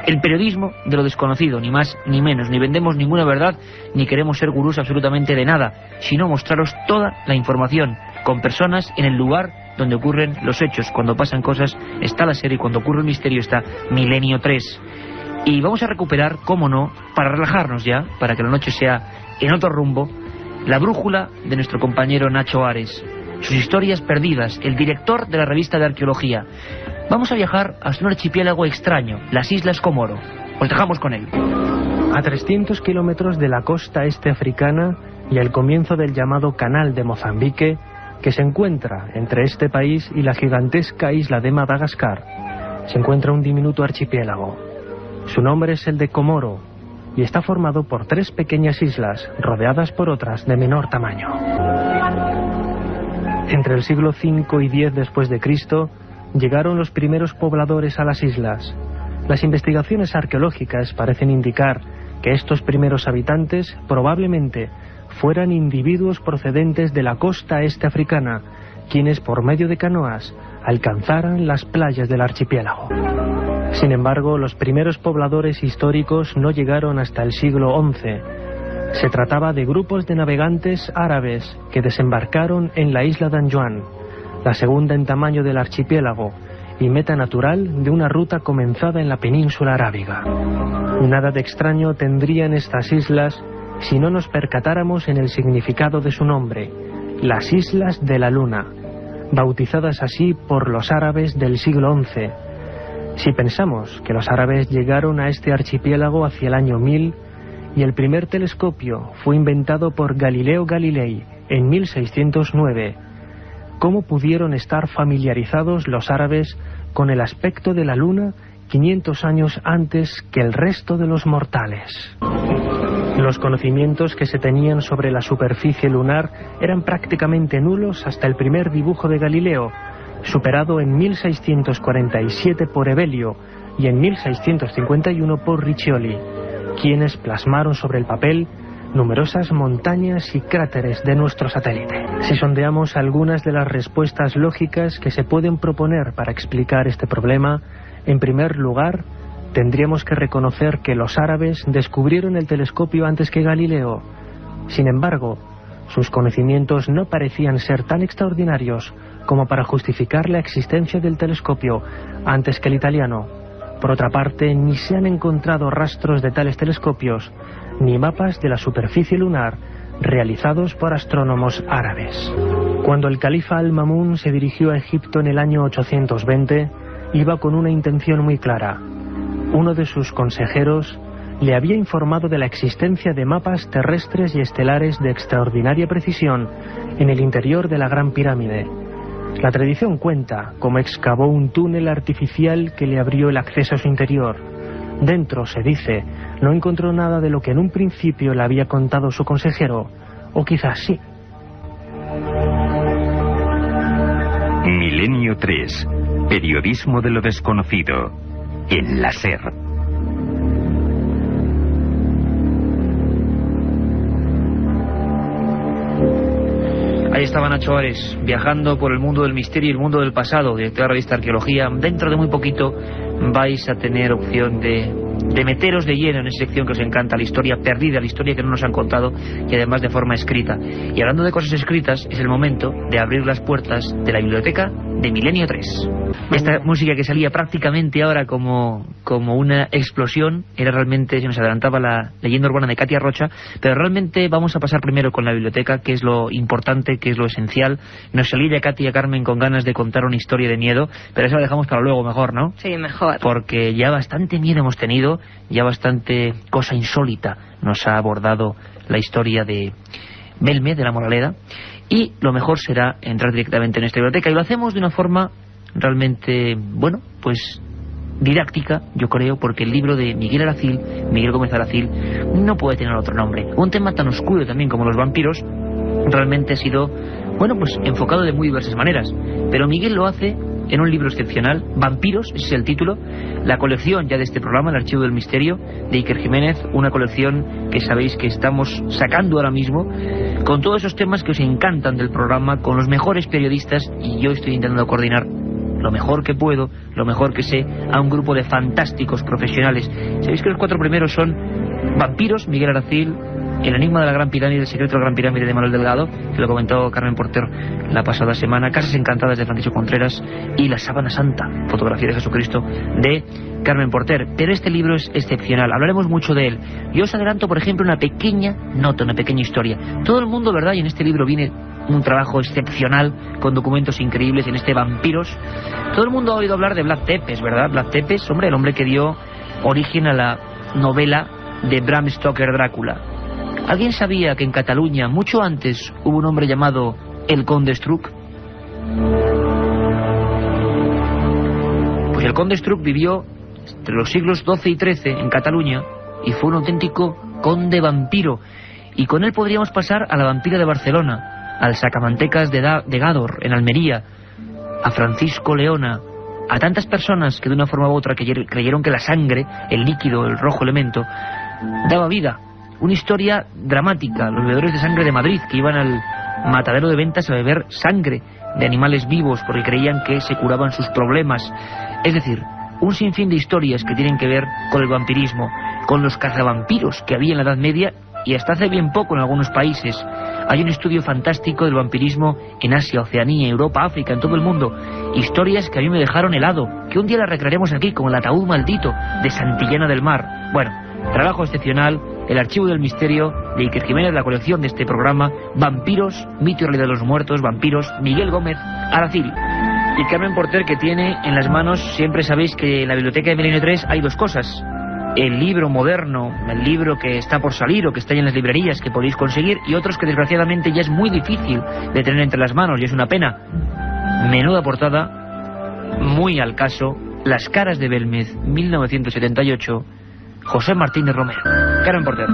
el periodismo de lo desconocido, ni más ni menos. Ni vendemos ninguna verdad, ni queremos ser gurús absolutamente de nada, sino mostraros toda la información, con personas en el lugar donde ocurren los hechos. Cuando pasan cosas está la serie, cuando ocurre el misterio está Milenio 3. Y vamos a recuperar, cómo no, para relajarnos ya, para que la noche sea en otro rumbo, la brújula de nuestro compañero Nacho Ares, sus historias perdidas, el director de la revista de arqueología. Vamos a viajar hasta un archipiélago extraño, las Islas Comoro. Os dejamos con él. A 300 kilómetros de la costa este africana y al comienzo del llamado Canal de Mozambique, que se encuentra entre este país y la gigantesca isla de Madagascar, se encuentra un diminuto archipiélago. Su nombre es el de Comoro y está formado por 3 pequeñas islas rodeadas por otras de menor tamaño. Entre el siglo V y X después de Cristo llegaron los primeros pobladores a las islas. Las investigaciones arqueológicas parecen indicar que estos primeros habitantes probablemente fueran individuos procedentes de la costa este africana, quienes por medio de canoas alcanzaran las playas del archipiélago. Sin embargo, los primeros pobladores históricos no llegaron hasta el siglo XI. Se trataba de grupos de navegantes árabes que desembarcaron en la isla de Anjuan, la segunda en tamaño del archipiélago y meta natural de una ruta comenzada en la península arábiga. Nada de extraño tendrían estas islas si no nos percatáramos en el significado de su nombre, las Islas de la Luna, bautizadas así por los árabes del siglo XI. Si pensamos que los árabes llegaron a este archipiélago hacia el año 1000 y el primer telescopio fue inventado por Galileo Galilei en 1609, ¿cómo pudieron estar familiarizados los árabes con el aspecto de la Luna 500 años antes que el resto de los mortales? Los conocimientos que se tenían sobre la superficie lunar eran prácticamente nulos hasta el primer dibujo de Galileo, superado en 1647 por Evelio y en 1651 por Riccioli, quienes plasmaron sobre el papel numerosas montañas y cráteres de nuestro satélite. Si sondeamos algunas de las respuestas lógicas que se pueden proponer para explicar este problema, en primer lugar, tendríamos que reconocer que los árabes descubrieron el telescopio antes que Galileo. Sin embargo, sus conocimientos no parecían ser tan extraordinarios como para justificar la existencia del telescopio antes que el italiano. Por otra parte, ni se han encontrado rastros de tales telescopios, ni mapas de la superficie lunar realizados por astrónomos árabes. Cuando el califa Al-Mamun se dirigió a Egipto en el año 820, iba con una intención muy clara. Uno de sus consejeros le había informado de la existencia de mapas terrestres y estelares de extraordinaria precisión en el interior de la Gran Pirámide. La tradición cuenta cómo excavó un túnel artificial que le abrió el acceso a su interior. Dentro, se dice, no encontró nada de lo que en un principio le había contado su consejero, o quizás sí. Milenio 3. Periodismo de lo desconocido. En la SER. Ahí estaba Nacho Ares, viajando por el mundo del misterio y el mundo del pasado, director de la revista Arqueología. Dentro de muy poquito vais a tener opción de meteros de lleno en esa sección que os encanta, la historia perdida, la historia que no nos han contado, y además de forma escrita. Y hablando de cosas escritas, es el momento de abrir las puertas de la biblioteca de Milenio 3. Esta música que salía prácticamente ahora como una explosión, era realmente, se nos adelantaba la leyenda urbana de Katia Rocha, pero realmente vamos a pasar primero con la biblioteca, que es lo importante, que es lo esencial. Nos salía ya Katia Carmen con ganas de contar una historia de miedo, pero eso lo dejamos para luego mejor, ¿no? Sí, mejor. Porque ya bastante miedo hemos tenido, ya bastante cosa insólita nos ha abordado la historia de Belmez, de la Moraleda, y lo mejor será entrar directamente en esta biblioteca, y lo hacemos de una forma realmente, bueno, pues didáctica, yo creo, porque el libro de Miguel Gómez Aracil, no puede tener otro nombre. Un tema tan oscuro también como los vampiros realmente ha sido, bueno, pues enfocado de muy diversas maneras, pero Miguel lo hace en un libro excepcional, Vampiros, ese es el título, la colección ya de este programa, el Archivo del Misterio, de Iker Jiménez, una colección que sabéis que estamos sacando ahora mismo, con todos esos temas que os encantan del programa, con los mejores periodistas, y yo estoy intentando coordinar lo mejor que puedo, lo mejor que sé, a un grupo de fantásticos profesionales. Sabéis que los 4 primeros son Vampiros, Miguel Aracil, El enigma de la Gran Pirámide, El secreto de la Gran Pirámide de Manuel Delgado, que lo comentó Carmen Porter la pasada semana, Casas encantadas de Francisco Contreras, y La sábana santa, fotografía de Jesucristo, de Carmen Porter. Pero este libro es excepcional, hablaremos mucho de él. Yo os adelanto, por ejemplo, una pequeña nota, una pequeña historia. Todo el mundo, ¿verdad? Y en este libro viene un trabajo excepcional, con documentos increíbles, en este Vampiros. Todo el mundo ha oído hablar de Vlad Tepes, ¿verdad? Vlad Tepes, hombre, el hombre que dio origen a la novela de Bram Stoker, Drácula. ¿Alguien sabía que en Cataluña, mucho antes, hubo un hombre llamado el Conde Struck? Pues el Conde Struck vivió entre los siglos XII y XIII en Cataluña y fue un auténtico conde vampiro. Y con él podríamos pasar a la vampira de Barcelona, al sacamantecas de Gádor, en Almería, a Francisco Leona, a tantas personas que de una forma u otra creyeron que la sangre, el líquido, el rojo elemento, daba vida. Una historia dramática, los bebedores de sangre de Madrid, que iban al matadero de ventas a beber sangre de animales vivos porque creían que se curaban sus problemas. Es decir, un sinfín de historias que tienen que ver con el vampirismo, con los cazavampiros que había en la Edad Media y hasta hace bien poco en algunos países. Hay un estudio fantástico del vampirismo en Asia, Oceanía, Europa, África, en todo el mundo. Historias que a mí me dejaron helado, que un día las recrearemos aquí, como el ataúd maldito de Santillana del Mar. Bueno, trabajo excepcional, el Archivo del Misterio de Iker Jiménez, la colección de este programa, Vampiros, mito y realidad de los muertos, Vampiros, Miguel Gómez Aracil. Y Carmen Porter, que tiene en las manos, siempre sabéis que en la biblioteca de Milenio 3 hay dos cosas: el libro moderno, el libro que está por salir o que está ya en las librerías, que podéis conseguir, y otros que desgraciadamente ya es muy difícil de tener entre las manos, y es una pena. Menuda portada, muy al caso, Las caras de Belmez, 1978, José Martínez Romero. Carmen Porter.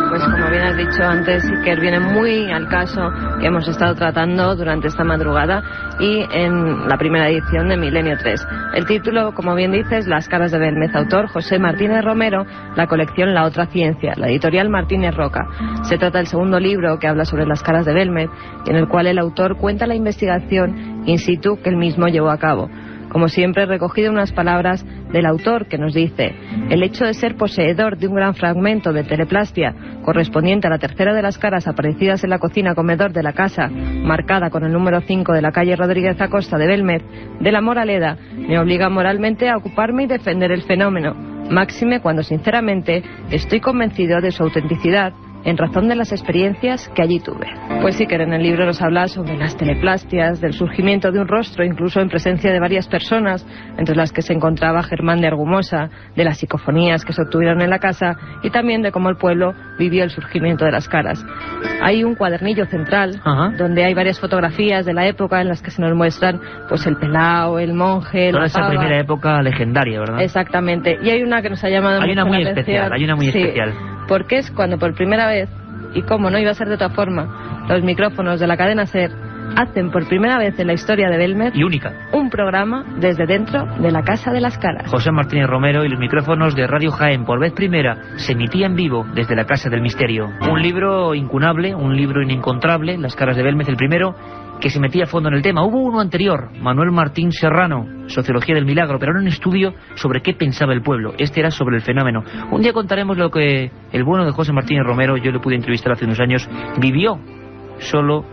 Pues como bien has dicho antes, Iker, viene muy al caso que hemos estado tratando durante esta madrugada y en la primera edición de Milenio 3. El título, como bien dices, Las caras de Belmez, autor José Martínez Romero, la colección La otra ciencia, la editorial Martínez Roca. Se trata del segundo libro que habla sobre las caras de Belmez, en el cual el autor cuenta la investigación in situ que él mismo llevó a cabo. Como siempre, he recogido unas palabras del autor que nos dice: el hecho de ser poseedor de un gran fragmento de teleplastia correspondiente a la tercera de las caras aparecidas en la cocina comedor de la casa, marcada con el número 5 de la calle Rodríguez Acosta de Belmez, de la Moraleda, me obliga moralmente a ocuparme y defender el fenómeno, máxime cuando sinceramente estoy convencido de su autenticidad en razón de las experiencias que allí tuve. Pues sí, que en el libro nos habla sobre las teleplastias, del surgimiento de un rostro, incluso en presencia de varias personas, entre las que se encontraba Germán de Argumosa, de las psicofonías que se obtuvieron en la casa y también de cómo el pueblo vivió el surgimiento de las caras. Hay un cuadernillo central donde hay varias fotografías de la época en las que se nos muestran pues el pelao, el monje, toda la esa pava. primera época legendaria, ¿verdad? Exactamente. Y hay una que nos ha llamado Hay mucho una muy la especial, atención. hay una muy Sí, especial. porque es cuando por primera vez, y como no iba a ser de otra forma, los micrófonos de la cadena SER hacen por primera vez en la historia de Belmed Y única. un programa desde dentro de la Casa de las Caras. José Martínez Romero y los micrófonos de Radio Jaén, por vez primera, se emitía en vivo desde la Casa del Misterio. Un libro incunable, un libro inencontrable, Las Caras de Belmed, el primero, que se metía a fondo en el tema. Hubo uno anterior, Manuel Martín Serrano, Sociología del Milagro, pero era un estudio sobre qué pensaba el pueblo. Este era sobre el fenómeno. Un día contaremos lo que el bueno de José Martínez Romero, yo le pude entrevistar hace unos años, vivió solo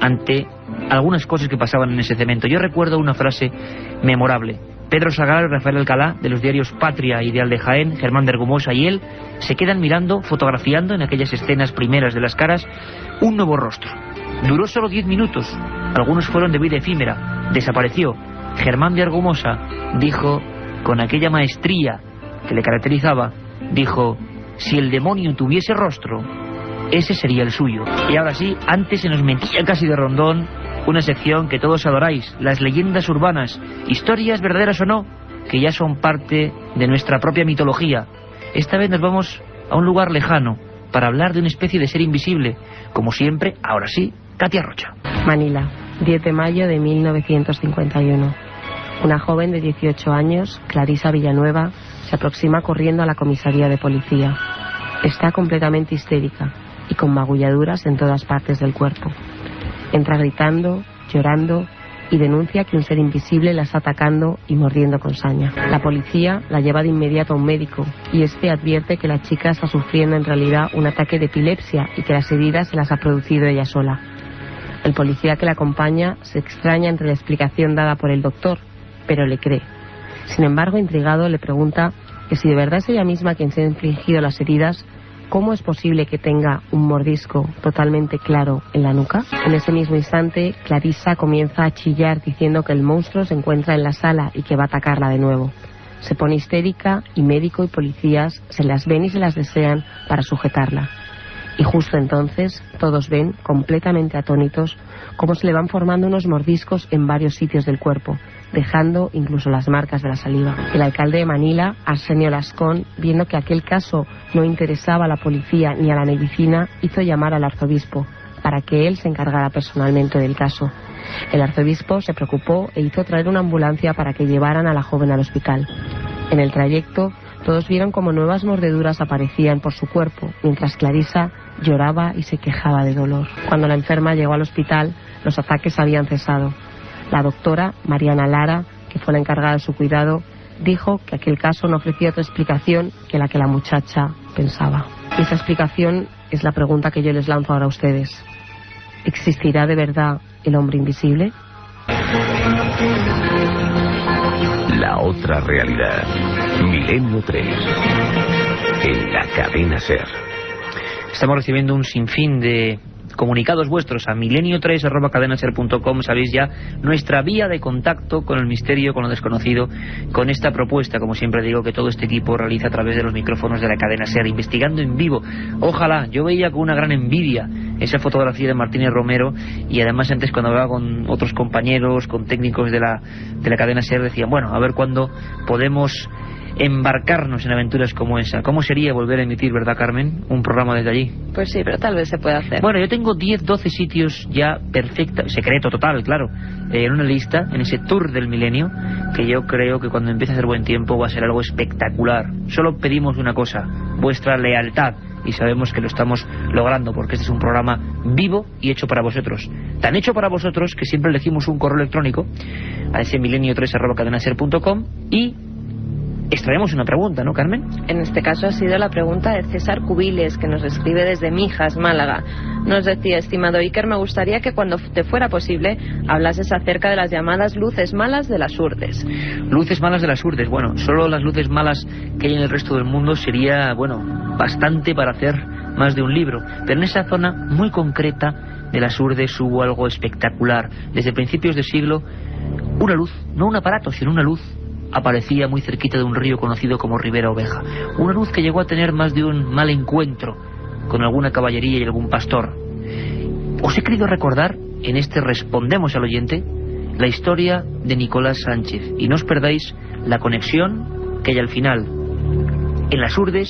ante algunas cosas que pasaban en ese cemento. Yo recuerdo una frase memorable. Pedro Sagal, Rafael Alcalá, de los diarios Patria y Ideal de Jaén, Germán de Argumosa y él, se quedan mirando, fotografiando en aquellas escenas primeras de las caras, un nuevo rostro. Duró solo 10 minutos, algunos fueron de vida efímera, desapareció. Germán de Argumosa dijo, con aquella maestría que le caracterizaba, dijo, si el demonio tuviese rostro, ese sería el suyo. Y ahora sí, antes se nos metía casi de rondón una sección que todos adoráis, las leyendas urbanas, historias verdaderas o no, que ya son parte de nuestra propia mitología. Esta vez nos vamos a un lugar lejano para hablar de una especie de ser invisible. Como siempre, ahora sí, Katia Rocha. Manila, 10 de mayo de 1951. Una joven de 18 años, Clarisa Villanueva, se aproxima corriendo a la comisaría de policía. Está completamente histérica y con magulladuras en todas partes del cuerpo. Entra gritando, llorando y denuncia que un ser invisible la está atacando y mordiendo con saña. La policía la lleva de inmediato a un médico y este advierte que la chica está sufriendo en realidad un ataque de epilepsia y que las heridas se las ha producido ella sola. El policía que la acompaña se extraña entre la explicación dada por el doctor, pero le cree. Sin embargo, intrigado, le pregunta que si de verdad es ella misma quien se ha infligido las heridas, ¿cómo es posible que tenga un mordisco totalmente claro en la nuca? En ese mismo instante, Clarisa comienza a chillar diciendo que el monstruo se encuentra en la sala y que va a atacarla de nuevo. Se pone histérica y médico y policías se las ven y se las desean para sujetarla. Y justo entonces todos ven, completamente atónitos, cómo se le van formando unos mordiscos en varios sitios del cuerpo, dejando incluso las marcas de la saliva. El alcalde de Manila, Arsenio Lascón, viendo que aquel caso no interesaba a la policía ni a la medicina, hizo llamar al arzobispo para que él se encargara personalmente del caso. El arzobispo se preocupó e hizo traer una ambulancia para que llevaran a la joven al hospital. En el trayecto, todos vieron como nuevas mordeduras aparecían por su cuerpo, mientras Clarisa lloraba y se quejaba de dolor. Cuando la enferma llegó al hospital, los ataques habían cesado. La doctora, Mariana Lara, que fue la encargada de su cuidado, dijo que aquel caso no ofrecía otra explicación que la que la muchacha pensaba. Y esa explicación es la pregunta que yo les lanzo ahora a ustedes. ¿Existirá de verdad el hombre invisible? La otra realidad. Milenio 3. En la cadena SER. Estamos recibiendo un sinfín de comunicados vuestros a milenio3@cadenaser.com. Sabéis ya nuestra vía de contacto con el misterio, con lo desconocido, con esta propuesta, como siempre digo, que todo este equipo realiza a través de los micrófonos de la cadena SER, investigando en vivo. Ojalá, yo veía con una gran envidia esa fotografía de Martínez Romero, y además antes cuando hablaba con otros compañeros, con técnicos de la cadena SER, decían, bueno, a ver cuándo podemos embarcarnos en aventuras como esa. ¿Cómo sería volver a emitir, verdad, Carmen, un programa desde allí? Pues sí, pero tal vez se pueda hacer. Bueno, yo tengo 10, 12 sitios ya perfecta, secreto total, claro, en una lista, en ese tour del milenio, que yo creo que cuando empiece a hacer buen tiempo va a ser algo espectacular. Solo pedimos una cosa, vuestra lealtad, y sabemos que lo estamos logrando, porque este es un programa vivo y hecho para vosotros. Tan hecho para vosotros que siempre elegimos un correo electrónico a ese milenio3@cadenaser.com y extraemos una pregunta, ¿no, Carmen? En este caso ha sido la pregunta de César Cubiles, que nos escribe desde Mijas, Málaga. Nos decía, estimado Iker, me gustaría que cuando te fuera posible hablases acerca de las llamadas luces malas de las Urdes. Luces malas de las Urdes. Bueno, solo las luces malas que hay en el resto del mundo sería, bueno, bastante para hacer más de un libro, pero en esa zona muy concreta de las Urdes hubo algo espectacular. Desde principios de siglo, una luz, no un aparato, sino una luz, aparecía muy cerquita de un río conocido como Ribera Oveja. Una luz que llegó a tener más de un mal encuentro con alguna caballería y algún pastor. Os he querido recordar, en este Respondemos al Oyente, la historia de Nicolás Sánchez, y no os perdáis la conexión que hay al final. En las Urdes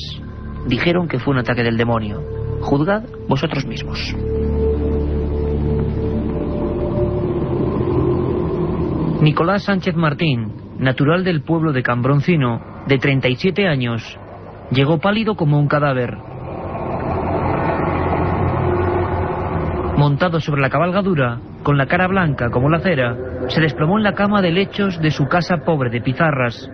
dijeron que fue un ataque del demonio. Juzgad vosotros mismos. Nicolás Sánchez Martín, natural del pueblo de Cambroncino, de 37 años, llegó pálido como un cadáver. Montado sobre la cabalgadura, con la cara blanca como la cera, se desplomó en la cama de lechos de su casa pobre de pizarras.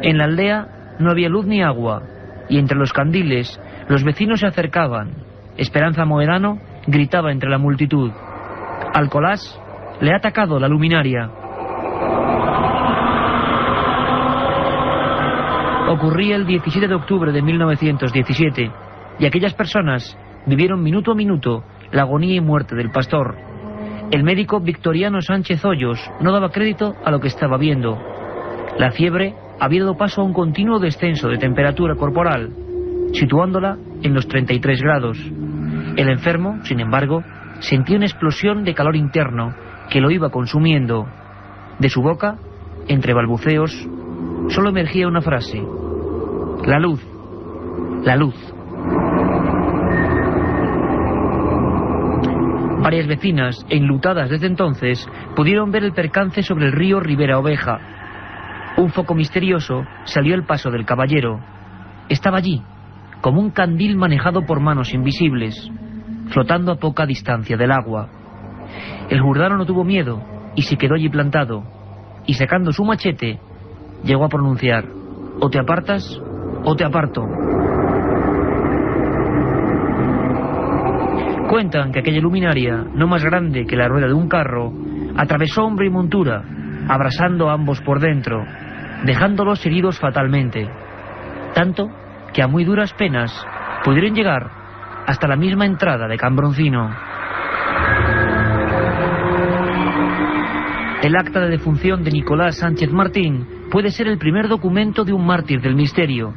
En la aldea no había luz ni agua, y entre los candiles los vecinos se acercaban. Esperanza Moedano gritaba entre la multitud: «Alcolás le ha atacado la luminaria». Ocurría el 17 de octubre de 1917, y aquellas personas vivieron minuto a minuto la agonía y muerte del pastor. El médico Victoriano Sánchez Hoyos no daba crédito a lo que estaba viendo. La fiebre había dado paso a un continuo descenso de temperatura corporal, situándola en los 33 grados. El enfermo, sin embargo, sentía una explosión de calor interno que lo iba consumiendo. De su boca, entre balbuceos, solo emergía una frase: «La luz, la luz». Varias vecinas, enlutadas desde entonces, pudieron ver el percance sobre el río Ribera Oveja. Un foco misterioso salió al paso del caballero. Estaba allí, como un candil manejado por manos invisibles, flotando a poca distancia del agua. El jurdano no tuvo miedo y se quedó allí plantado, y sacando su machete, llegó a pronunciar: «O te apartas o te aparto». Cuentan que aquella luminaria, no más grande que la rueda de un carro, atravesó hombre y montura, abrasando a ambos por dentro, dejándolos heridos fatalmente, tanto que a muy duras penas pudieron llegar hasta la misma entrada de Cambroncino. El acta de defunción de Nicolás Sánchez Martín puede ser el primer documento de un mártir del misterio.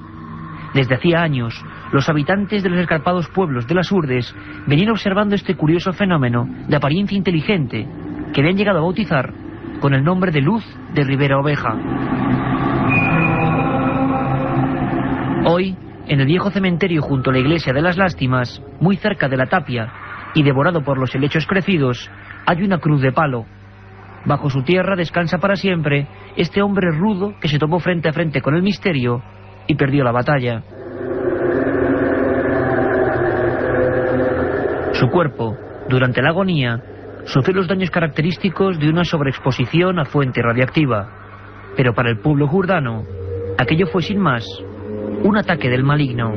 Desde hacía años, los habitantes de los escarpados pueblos de las Urdes venían observando este curioso fenómeno de apariencia inteligente que habían llegado a bautizar con el nombre de Luz de Ribera Oveja. Hoy, en el viejo cementerio junto a la iglesia de las Lástimas, muy cerca de la tapia y devorado por los helechos crecidos, hay una cruz de palo. Bajo su tierra descansa para siempre este hombre rudo que se tomó frente a frente con el misterio y perdió la batalla. Su cuerpo, durante la agonía, sufrió los daños característicos de una sobreexposición a fuente radiactiva, pero para el pueblo jurdano, aquello fue sin más un ataque del maligno.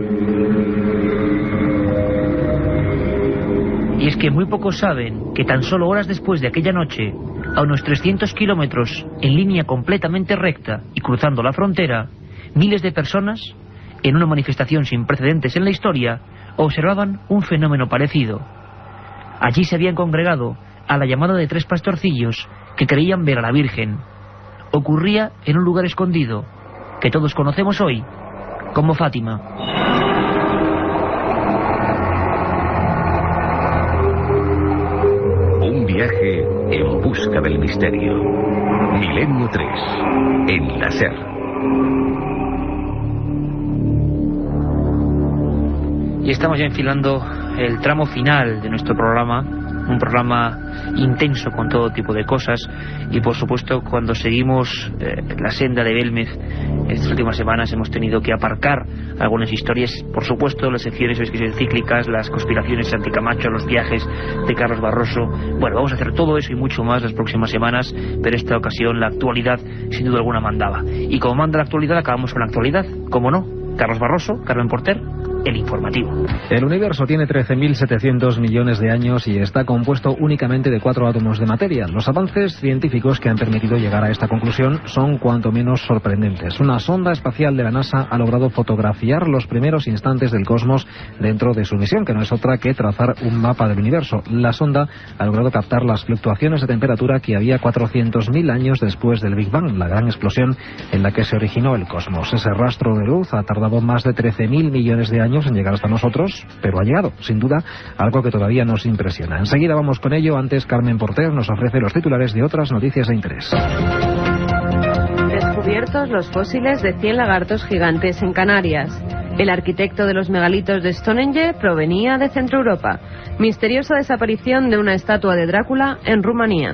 Y es que muy pocos saben que tan solo horas después de aquella noche, a unos 300 kilómetros, en línea completamente recta y cruzando la frontera, miles de personas, en una manifestación sin precedentes en la historia, observaban un fenómeno parecido. Allí se habían congregado a la llamada de 3 pastorcillos que creían ver a la Virgen. Ocurría en un lugar escondido, que todos conocemos hoy como Fátima. Un viaje en busca del misterio. Milenio 3, en la SER. Y estamos ya enfilando el tramo final de nuestro programa, un programa intenso con todo tipo de cosas, y por supuesto cuando seguimos la senda de Belmez estas últimas semanas hemos tenido que aparcar algunas historias, por supuesto las secciones cíclicas, las conspiraciones anticamacho, los viajes de Carlos Barroso. Bueno, vamos a hacer todo eso y mucho más las próximas semanas, pero esta ocasión la actualidad sin duda alguna mandaba, y como manda la actualidad acabamos con la actualidad, ¿cómo no? Carlos Barroso, Carmen Porter, el informativo. El universo tiene 13.700 millones de años y está compuesto únicamente de 4 átomos de materia. Los avances científicos que han permitido llegar a esta conclusión son cuanto menos sorprendentes. Una sonda espacial de la NASA ha logrado fotografiar los primeros instantes del cosmos dentro de su misión, que no es otra que trazar un mapa del universo. La sonda ha logrado captar las fluctuaciones de temperatura que había 400.000 años después del Big Bang, la gran explosión en la que se originó el cosmos. Ese rastro de luz ha tardado más de 13.000 millones de años en llegar hasta nosotros, pero ha llegado, sin duda, algo que todavía nos impresiona. Enseguida vamos con ello. Antes, Carmen Porter nos ofrece los titulares de otras noticias de interés. Descubiertos los fósiles de 100 lagartos gigantes en Canarias. El arquitecto de los megalitos de Stonehenge provenía de Centro Europa. Misteriosa desaparición de una estatua de Drácula en Rumanía.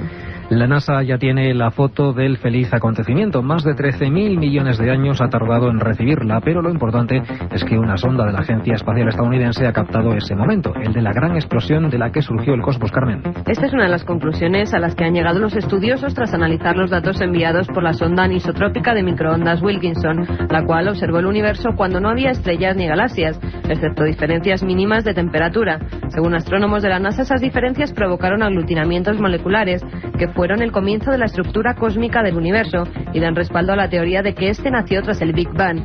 La NASA ya tiene la foto del feliz acontecimiento. Más de 13.000 millones de años ha tardado en recibirla, pero lo importante es que una sonda de la Agencia Espacial Estadounidense ha captado ese momento, el de la gran explosión de la que surgió el cosmos, Carmen. Esta es una de las conclusiones a las que han llegado los estudiosos tras analizar los datos enviados por la sonda anisotrópica de microondas Wilkinson, la cual observó el universo cuando no había estrellas ni galaxias, excepto diferencias mínimas de temperatura. Según astrónomos de la NASA, esas diferencias provocaron aglutinamientos moleculares que fueron el comienzo de la estructura cósmica del universo y dan respaldo a la teoría de que este nació tras el Big Bang.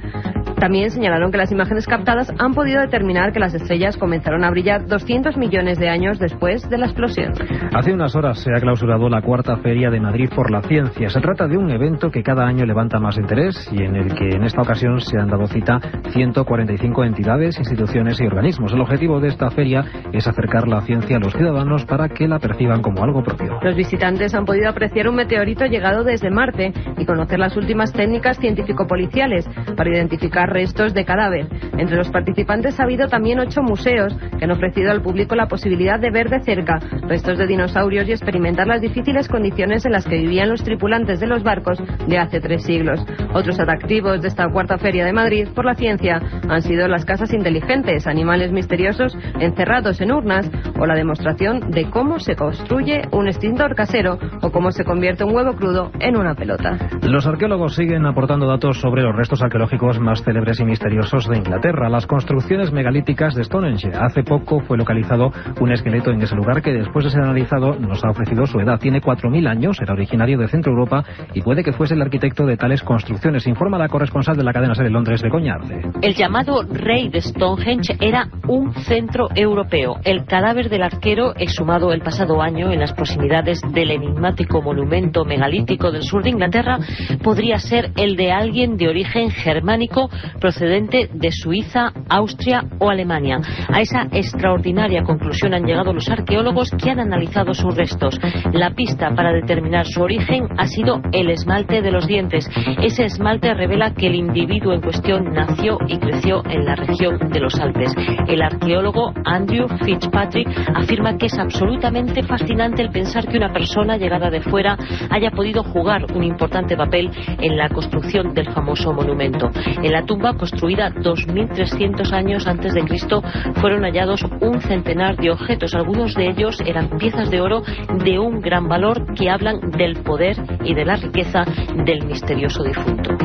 También señalaron que las imágenes captadas han podido determinar que las estrellas comenzaron a brillar 200 millones de años después de la explosión. Hace unas horas se ha clausurado la 4ª Feria de Madrid por la Ciencia. Se trata de un evento que cada año levanta más interés y en el que en esta ocasión se han dado cita 145 entidades, instituciones y organismos. El objetivo de esta feria es acercar la ciencia a los ciudadanos para que la perciban como algo propio. Los visitantes han podido apreciar un meteorito llegado desde Marte y conocer las últimas técnicas científico-policiales para identificar restos de cadáver. Entre los participantes ha habido también 8 museos que han ofrecido al público la posibilidad de ver de cerca restos de dinosaurios y experimentar las difíciles condiciones en las que vivían los tripulantes de los barcos de hace 3 siglos. Otros atractivos de esta 4ª Feria de Madrid por la Ciencia han sido las casas inteligentes, animales misteriosos encerrados en urnas o la demostración de cómo se construye un extintor casero o cómo se convierte un huevo crudo en una pelota. Los arqueólogos siguen aportando datos sobre los restos arqueológicos más célebres y misteriosos de Inglaterra, las construcciones megalíticas de Stonehenge. Hace poco fue localizado un esqueleto en ese lugar que, después de ser analizado, nos ha ofrecido su edad. Tiene 4.000 años, era originario de Centro Europa y puede que fuese el arquitecto de tales construcciones, informa la corresponsal de la cadena SER en Londres, Begoña Arce. El llamado rey de Stonehenge era un centro europeo. El cadáver del arquero, exhumado el pasado año en las proximidades del enigmático monumento megalítico del sur de Inglaterra, podría ser el de alguien de origen germánico procedente de Suiza, Austria o Alemania. A esa extraordinaria conclusión han llegado los arqueólogos que han analizado sus restos. La pista para determinar su origen ha sido el esmalte de los dientes. Ese esmalte revela que el individuo en cuestión nació y creció en la región de los Alpes. El arqueólogo Andrew Fitzpatrick afirma que es absolutamente fascinante el pensar que una persona llegada de fuera haya podido jugar un importante papel en la construcción del famoso monumento. En la tumba, construida 2.300 años antes de Cristo, fueron hallados un centenar de objetos. Algunos de ellos eran piezas de oro de un gran valor que hablan del poder y de la riqueza del misterioso difunto.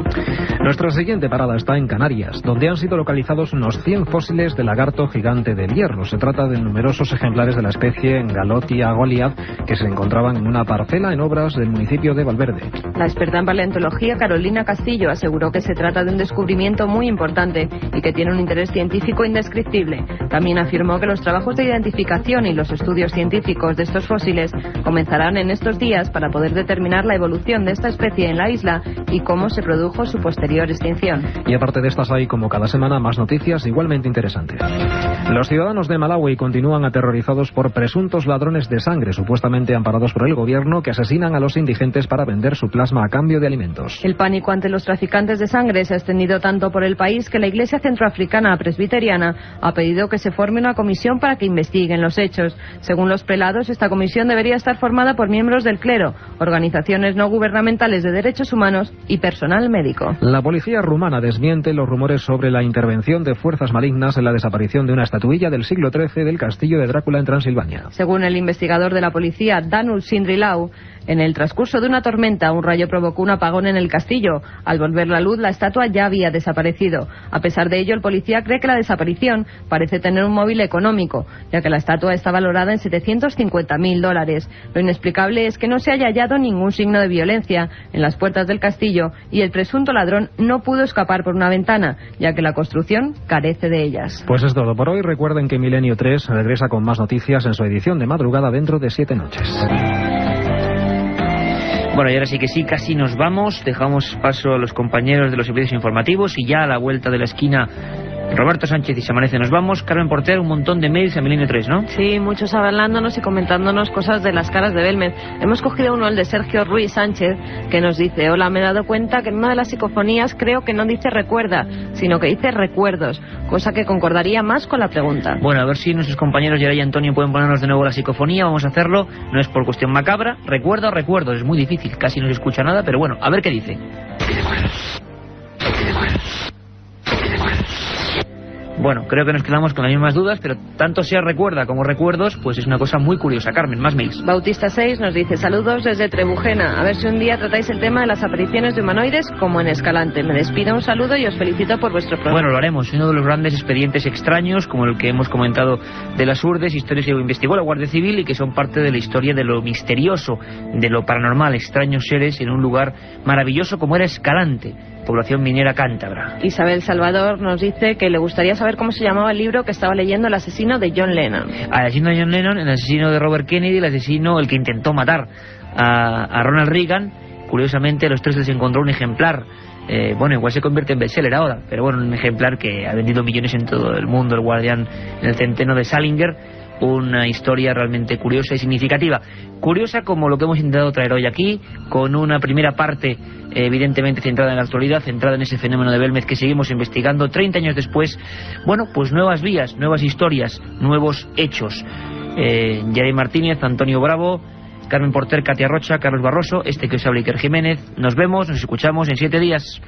Nuestra siguiente parada está en Canarias, donde han sido localizados unos 100 fósiles de lagarto gigante del Hierro. Se trata de numerosos ejemplares de la especie Galotia goliath que se encontraban en una parcela en obras del municipio de Valverde. La experta en paleontología Carolina Castillo aseguró que se trata de un descubrimiento muy importante y que tiene un interés científico indescriptible. También afirmó que los trabajos de identificación y los estudios científicos de estos fósiles comenzarán en estos días para poder determinar la evolución de esta especie en la isla y cómo se produjo su posterior extinción. Y aparte de estas hay, como cada semana, más noticias igualmente interesantes. Los ciudadanos de Malawi continúan aterrorizados por presuntos ladrones de sangre, supuestamente amparados por el gobierno, que asesinan a los indigentes para vender su plasma a cambio de alimentos. El pánico ante los traficantes de sangre se ha extendido tanto por el país que la Iglesia Centroafricana Presbiteriana ha pedido que se forme una comisión para que investiguen los hechos. Según los prelados, esta comisión debería estar formada por miembros del clero, organizaciones no gubernamentales de derechos humanos y personal médico. La policía rumana desmiente los rumores sobre la intervención de fuerzas malignas en la desaparición de una estatuilla del siglo XIII del castillo de Drácula en Transilvania. Según el investigador de la policía, Danul Sindrilau, En el transcurso de una tormenta, un rayo provocó un apagón en el castillo. Al volver la luz, la estatua ya había desaparecido. A pesar de ello, el policía cree que la desaparición parece tener un móvil económico, ya que la estatua está valorada en $750.000. Lo inexplicable es que no se haya hallado ningún signo de violencia en las puertas del castillo y el presunto ladrón no pudo escapar por una ventana, ya que la construcción carece de ellas. Pues es todo por hoy. Recuerden que Milenio 3 regresa con más noticias en su edición de madrugada dentro de 7 noches. Bueno, y ahora sí que sí, casi nos vamos. Dejamos paso a los compañeros de los servicios informativos y ya a la vuelta de la esquina Roberto Sánchez y Se Amanece nos vamos. Carmen Porter, un montón de mails a Milenio 3, ¿no? Sí, muchos hablándonos y comentándonos cosas de las caras de Belmez. Hemos cogido uno, el de Sergio Ruiz Sánchez, que nos dice: hola, me he dado cuenta que en una de las psicofonías creo que no dice recuerda, sino que dice recuerdos, cosa que concordaría más con la pregunta. Bueno, a ver si nuestros compañeros Geray y Antonio pueden ponernos de nuevo la psicofonía. Vamos a hacerlo, no es por cuestión macabra. Recuerdos, es muy difícil, casi no se escucha nada, pero bueno, a ver qué dice. Bueno, creo que nos quedamos con las mismas dudas, pero tanto sea recuerda como recuerdos, pues es una cosa muy curiosa. Carmen, más mails. Bautista 6 nos dice: saludos desde Trebujena, a ver si un día tratáis el tema de las apariciones de humanoides como en Escalante. Me despido, un saludo y os felicito por vuestro programa. Bueno, lo haremos. Uno de los grandes expedientes extraños, como el que hemos comentado de las Urdes, historias que investigó la Guardia Civil y que son parte de la historia de lo misterioso, de lo paranormal, extraños seres en un lugar maravilloso como era Escalante, población minera cántabra. Isabel Salvador nos dice que le gustaría saber cómo se llamaba el libro que estaba leyendo, El asesino de John Lennon. El asesino de John Lennon, el asesino de Robert Kennedy, el asesino, el que intentó matar a Ronald Reagan. Curiosamente, a los tres les encontró un ejemplar. Bueno, igual se convierte en bestseller ahora, pero bueno, un ejemplar que ha vendido millones en todo el mundo, El guardián en el centeno de Salinger. Una historia realmente curiosa y significativa. Curiosa como lo que hemos intentado traer hoy aquí, con una primera parte evidentemente centrada en la actualidad, centrada en ese fenómeno de Belmez que seguimos investigando 30 años después. Bueno, pues nuevas vías, nuevas historias, nuevos hechos. Geray Martínez, Antonio Bravo, Carmen Porter, Katia Rocha, Carlos Barroso, que os habla Iker Jiménez. Nos vemos, nos escuchamos en 7 días.